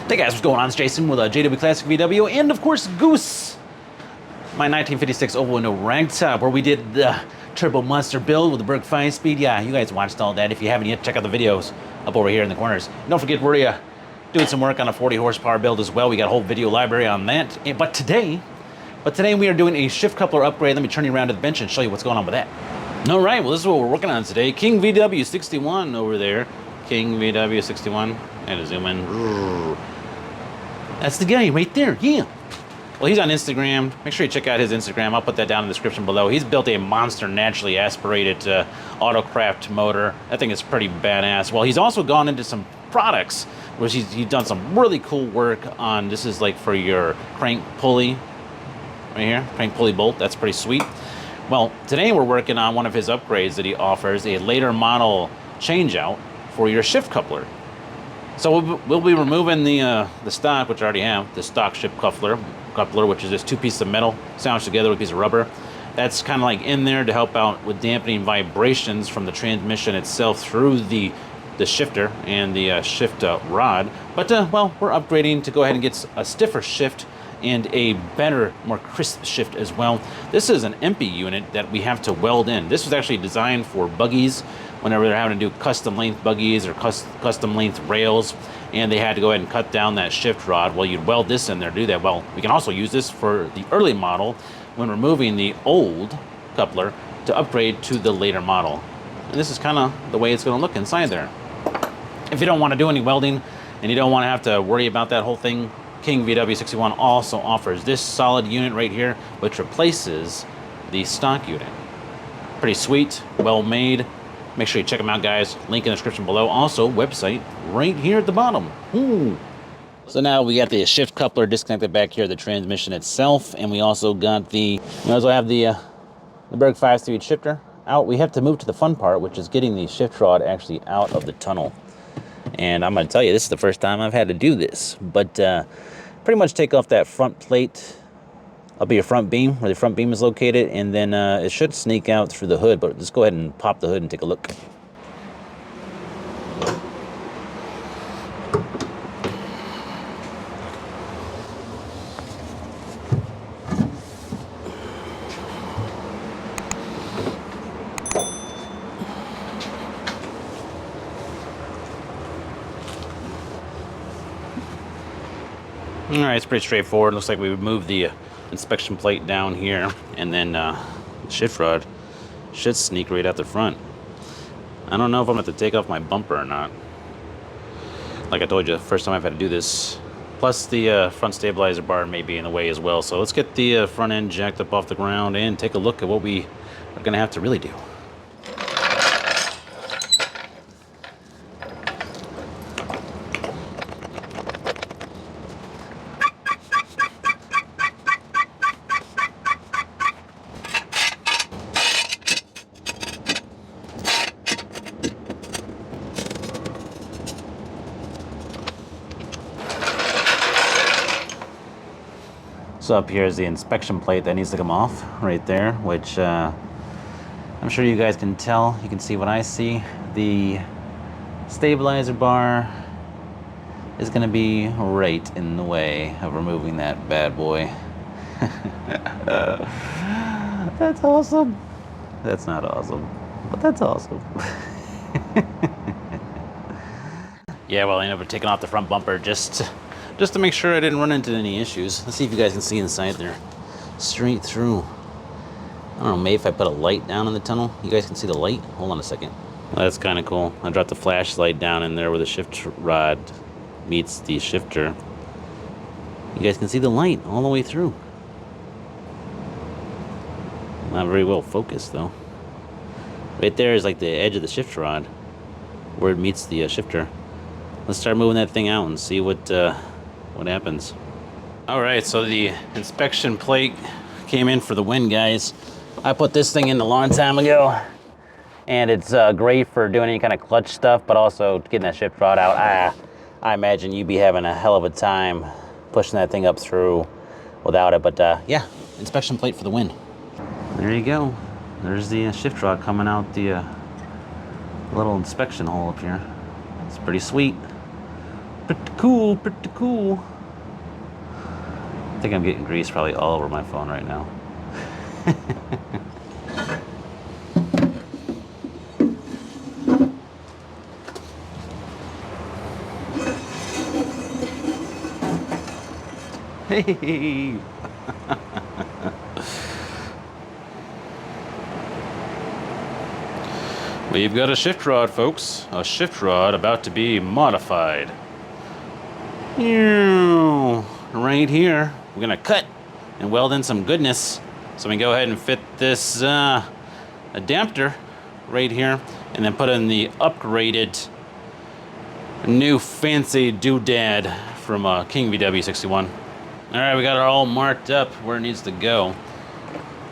Hey guys, what's going on? It's Jason with JWClassicVW and of course Goose, my 1956 oval window ragtop where we did the Turbo Monster build with the Berg 5-speed. Yeah, you guys watched all that. If you haven't yet, check out the videos up over here in the corners. And don't forget we're doing some work on a 40 horsepower build as well. We got a whole video library on that. But today we are doing a shift coupler upgrade. Let me turn you around to the bench and show you what's going on with that. All right, well this is what we're working on today. King VW 61 over there. King VW 61. I had to zoom in. That's the guy right there, yeah. Well, he's on Instagram. Make sure you check out his Instagram. I'll put that down in the description below. He's built a monster naturally aspirated Autocraft motor. I think it's pretty badass. Well, he's also gone into some products where he's done some really cool work on, this is like for your crank pulley, right here, crank pulley bolt. That's pretty sweet. Well, today we're working on one of his upgrades that he offers, a later model changeout for your shift coupler. So we'll be removing the stock, which I already have, the stock shift coupler, which is just two pieces of metal sandwiched together with a piece of rubber. That's kind of like in there to help out with dampening vibrations from the transmission itself through the shifter and the shift rod. But, well, we're upgrading to go ahead and get a stiffer shift and a better, more crisp shift as well. This is an empty unit that we have to weld in. This was actually designed for buggies, whenever they're having to do custom length buggies or custom length rails, and they had to go ahead and cut down that shift rod. Well, you'd weld this in there to do that. Well, we can also use this for the early model when removing the old coupler to upgrade to the later model. And this is kind of the way it's going to look inside there. If you don't want to do any welding and you don't want to have to worry about that whole thing, King VW 61 also offers this solid unit right here, which replaces the stock unit. Pretty sweet, well made. Make sure you check them out, guys. Link in the description below. Also, website right here at the bottom. Ooh. So now we got the shift coupler disconnected back here, the transmission itself, and we also got we also have the Berg 5-speed shifter out. We have to move to the fun part, which is getting the shift rod actually out of the tunnel. And I'm going to tell you, this is the first time I've had to do this. But pretty much take off that front plate. That'll be your front beam, where the front beam is located, and then it should sneak out through the hood, but just go ahead and pop the hood and take a look. All right, it's pretty straightforward. Looks like we would move the inspection plate down here, and then the shift rod should sneak right out the front. I don't know if I'm going to have to take off my bumper or not. Like I told you, the first time I've had to do this. Plus the front stabilizer bar may be in the way as well. So let's get the front end jacked up off the ground and take a look at what we are going to have to really do. So up here is the inspection plate that needs to come off right there, which I'm sure you guys can tell. You can see what I see. The stabilizer bar is going to be right in the way of removing that bad boy. That's awesome. That's not awesome, but that's awesome. Yeah, well, I ended up taking off the front bumper just to make sure I didn't run into any issues. Let's see if you guys can see inside there. Straight through. I don't know, maybe if I put a light down in the tunnel, you guys can see the light? Hold on a second. Well, that's kind of cool. I dropped the flashlight down in there where the shift rod meets the shifter. You guys can see the light all the way through. Not very well focused though. Right there is like the edge of the shift rod where it meets the shifter. Let's start moving that thing out and see what happens. All right, so the inspection plate came in for the win, guys. I put this thing in a long time ago, and it's great for doing any kind of clutch stuff, but also getting that shift rod out. I imagine you'd be having a hell of a time pushing that thing up through without it, but yeah, inspection plate for the win. There you go. There's the shift rod coming out the little inspection hole up here. It's pretty sweet. Pretty cool, pretty cool. I think I'm getting grease probably all over my phone right now. Hey! We've got a shift rod, folks. A shift rod about to be modified. Right here, we're gonna cut and weld in some goodness. So we can go ahead and fit this adapter right here, and then put in the upgraded new fancy doodad from King VW 61. All right, we got it all marked up where it needs to go.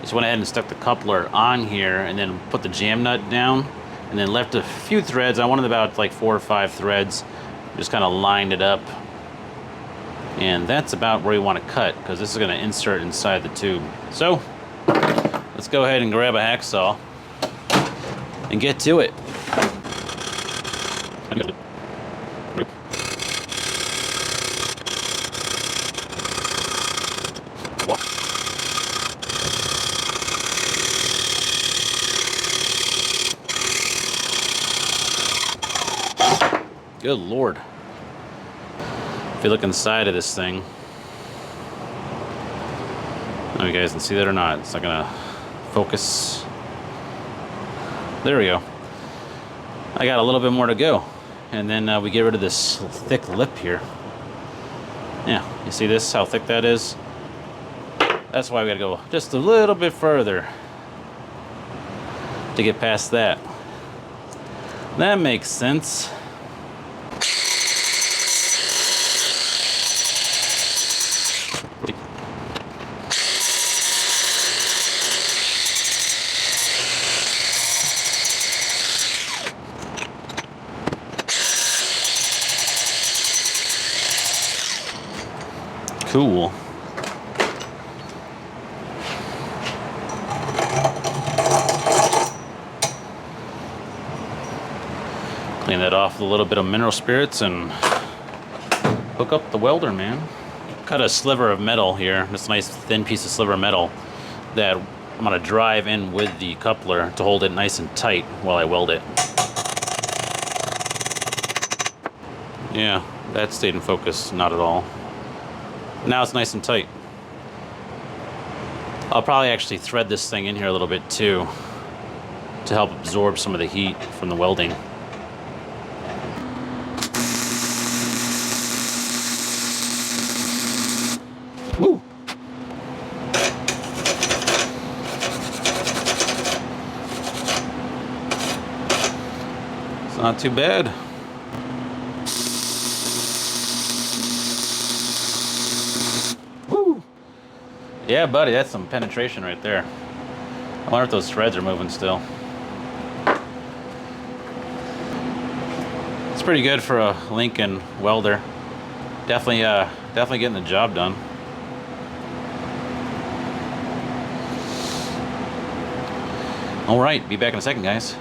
Just went ahead and stuck the coupler on here, and then put the jam nut down, and then left a few threads. I wanted about like 4 or 5 threads. Just kind of lined it up. And that's about where you want to cut, because this is going to insert inside the tube. So let's go ahead and grab a hacksaw and get to it. Good Lord. If you look inside of this thing, I don't know if you guys can see that or not. It's not gonna focus. There we go. I got a little bit more to go. And then we get rid of this thick lip here. Yeah, you see this, how thick that is? That's why we gotta go just a little bit further to get past that. That makes sense. Cool. Clean that off with a little bit of mineral spirits and hook up the welder, man. Cut a sliver of metal here, this nice thin piece of sliver of metal that I'm gonna drive in with the coupler to hold it nice and tight while I weld it. Yeah, that stayed in focus, not at all. Now it's nice and tight. I'll probably actually thread this thing in here a little bit too to help absorb some of the heat from the welding. Woo! It's not too bad. Yeah, buddy, that's some penetration right there. I wonder if those threads are moving still. It's pretty good for a Lincoln welder. Definitely getting the job done. All right, be back in a second, guys.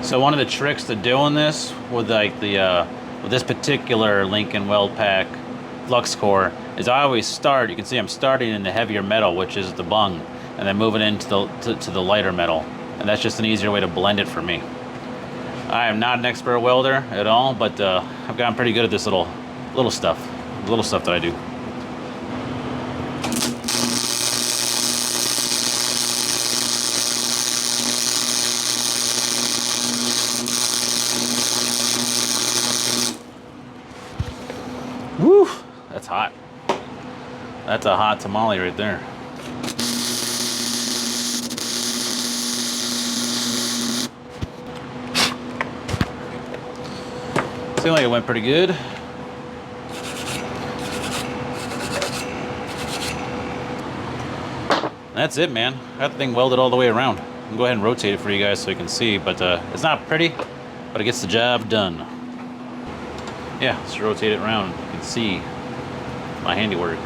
So one of the tricks to doing this with like the with this particular Lincoln Weld Pack flux core is I always start. You can see I'm starting in the heavier metal, which is the bung, and then moving into the lighter metal, and that's just an easier way to blend it for me. I am not an expert welder at all, but I've gotten pretty good at this little stuff that I do. Woo! That's hot. That's a hot tamale right there. Seems like it went pretty good. That's it, man. Got the thing welded all the way around. I'll go ahead and rotate it for you guys so you can see, but it's not pretty, but it gets the job done. Yeah, let's rotate it around. You can see my handiwork.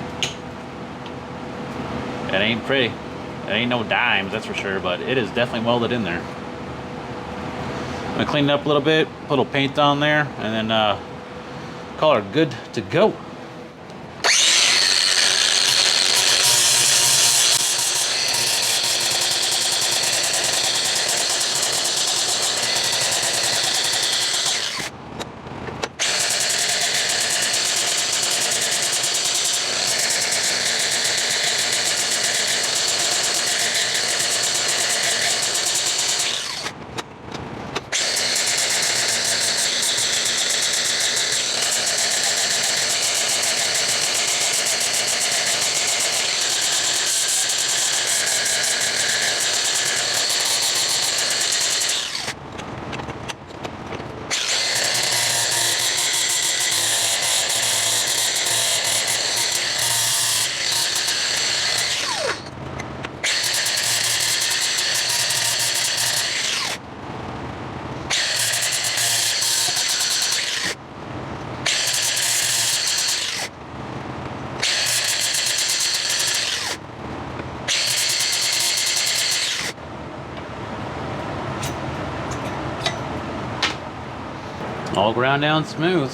It ain't pretty. It ain't no dimes, that's for sure, but it is definitely welded in there. I'm gonna clean it up a little bit, put a little paint on there, and then call her good to go. All ground down smooth.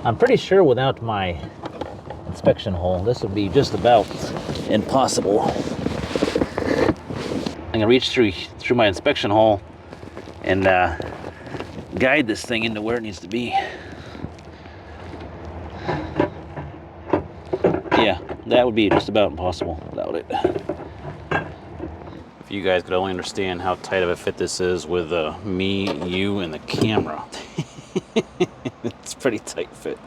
I'm pretty sure without my inspection hole, this would be just about impossible. I'm gonna reach through my inspection hole and guide this thing into where it needs to be. Yeah, that would be just about impossible without it. If you guys could only understand how tight of a fit this is with me, you, and the camera. It's pretty tight fit.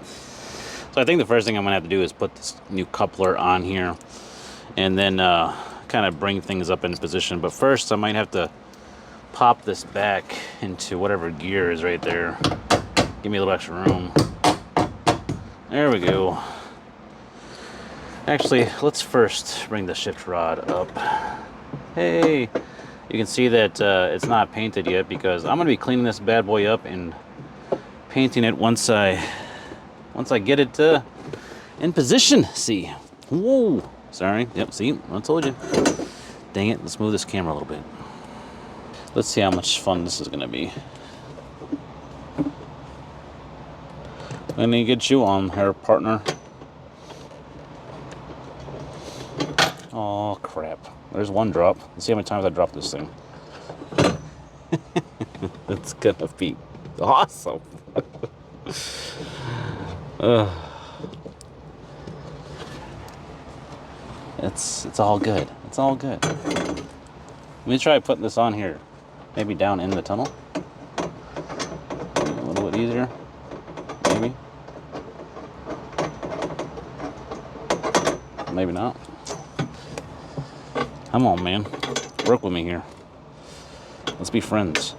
So I think the first thing I'm gonna have to do is put this new coupler on here and then kind of bring things up into position. But first I might have to pop this back into whatever gear is right there. Give me a little extra room. There we go. Actually, let's first bring the shift rod up. Hey, you can see that it's not painted yet because I'm gonna be cleaning this bad boy up and painting it once I get it in position. See, whoa, sorry. Yep, see, I told you. Dang it, let's move this camera a little bit. Let's see how much fun this is gonna be. I need to get you on here, partner. Oh crap. There's one drop. Let's see how many times I dropped this thing. It's gonna be awesome. It's all good. It's all good. Let me try putting this on here. Maybe down in the tunnel. A little bit easier. Maybe. Maybe not. Come on, man. Work with me here. Let's be friends.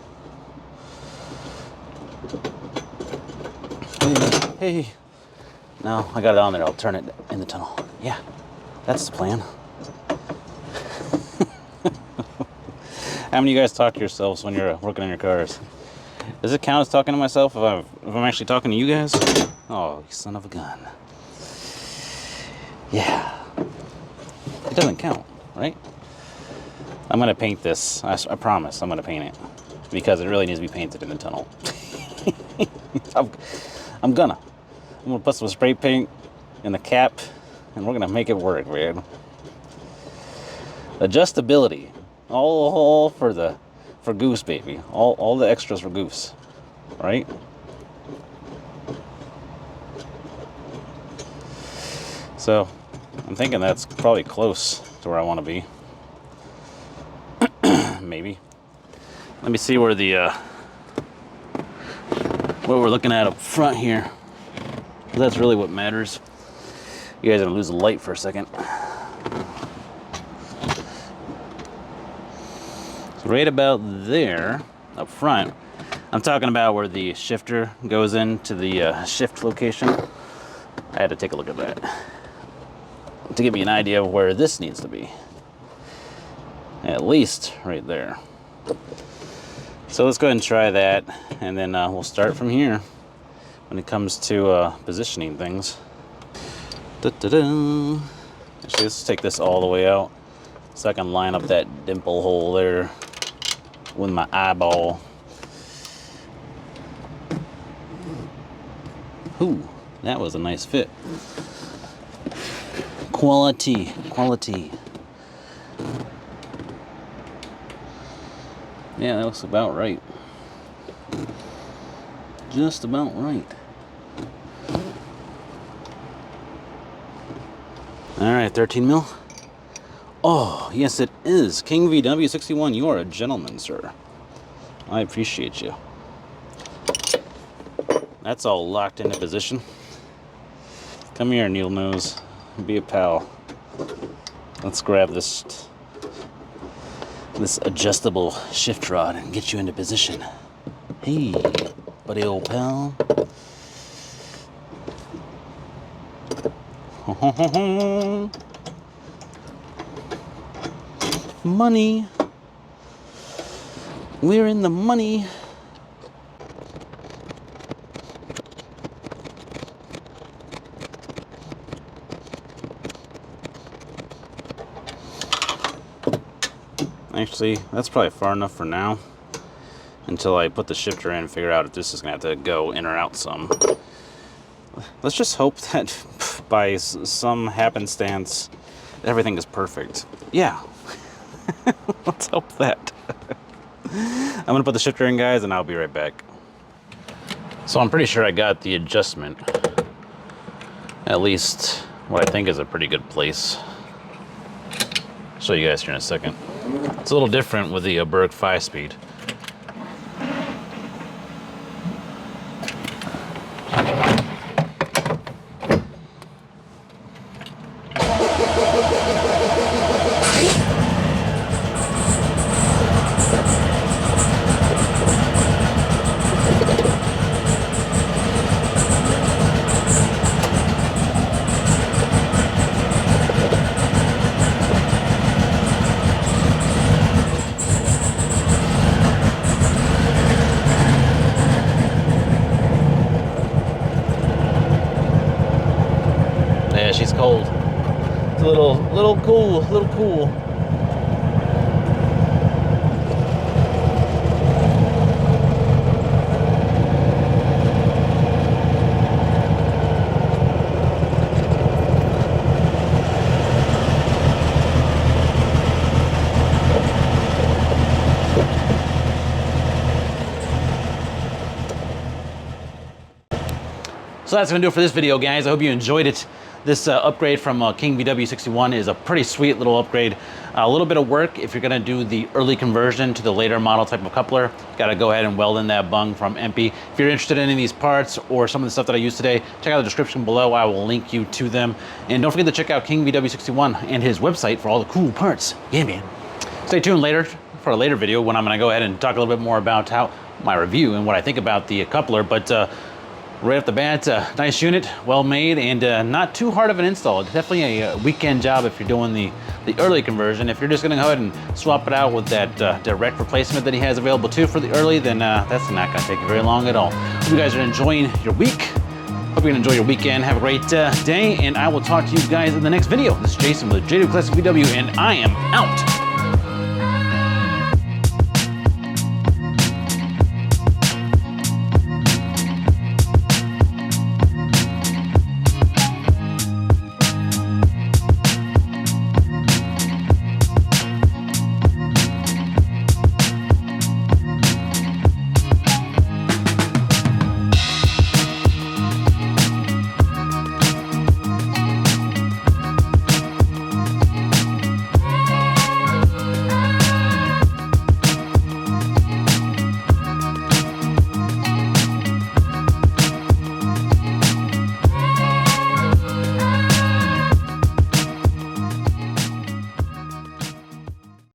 Hey. No, I got it on there. I'll turn it in the tunnel. Yeah, that's the plan. How many of you guys talk to yourselves when you're working on your cars? Does it count as talking to myself if I'm actually talking to you guys? Oh, you son of a gun. Yeah. It doesn't count, right? I'm gonna paint this. I promise I'm gonna paint it because it really needs to be painted in the tunnel. I'm gonna put some spray paint in the cap and we're gonna make it work, man. Adjustability, all for Goose, baby. All the extras for Goose, right? So I'm thinking that's probably close to where I want to be. Maybe. Let me see where what we're looking at up front here. That's really what matters. You guys are gonna lose the light for a second. So right about there, up front, I'm talking about where the shifter goes into the shift location. I had to take a look at that to give me an idea of where this needs to be. At least right there. So let's go ahead and try that, and then we'll start from here when it comes to positioning things. Actually, let's take this all the way out so I can line up that dimple hole there with my eyeball. Ooh, that was a nice fit. Quality. Yeah, that looks about right. Just about right. All right, 13 mil. Oh, yes it is. King VW 61, you are a gentleman, sir. I appreciate you. That's all locked into position. Come here, Neil Nose. Be a pal. Let's grab this adjustable shift rod and get you into position. Hey, buddy old pal. Money. We're in the money. Actually, that's probably far enough for now until I put the shifter in and figure out if this is gonna have to go in or out some. Let's just hope that by some happenstance everything is perfect. Yeah. Let's hope that. I'm gonna put the shifter in, guys, and I'll be right back. So I'm pretty sure I got the adjustment, at least what I think is a pretty good place. I'll show you guys here in a second. It's a little different with the Berg 5-speed. She's cold. It's a little cool. So that's gonna do it for this video, guys. I hope you enjoyed it. This upgrade from King VW 61 is a pretty sweet little upgrade. A little bit of work if you're gonna do the early conversion to the later model type of coupler. Gotta go ahead and weld in that bung from MP. If you're interested in any of these parts or some of the stuff that I used today, check out the description below. I will link you to them. And don't forget to check out King VW 61 and his website for all the cool parts. Yeah, man. Stay tuned later for a later video when I'm gonna go ahead and talk a little bit more about my review and what I think about the coupler. But right off the bat, nice unit, well made, and not too hard of an install. Definitely a weekend job if you're doing the early conversion. If you're just gonna go ahead and swap it out with that direct replacement that he has available too for the early, then that's not gonna take you very long at all. Hope you guys are enjoying your week. Hope you're gonna enjoy your weekend. Have a great day, and I will talk to you guys in the next video. This is Jason with JWClassicVW, and I am out.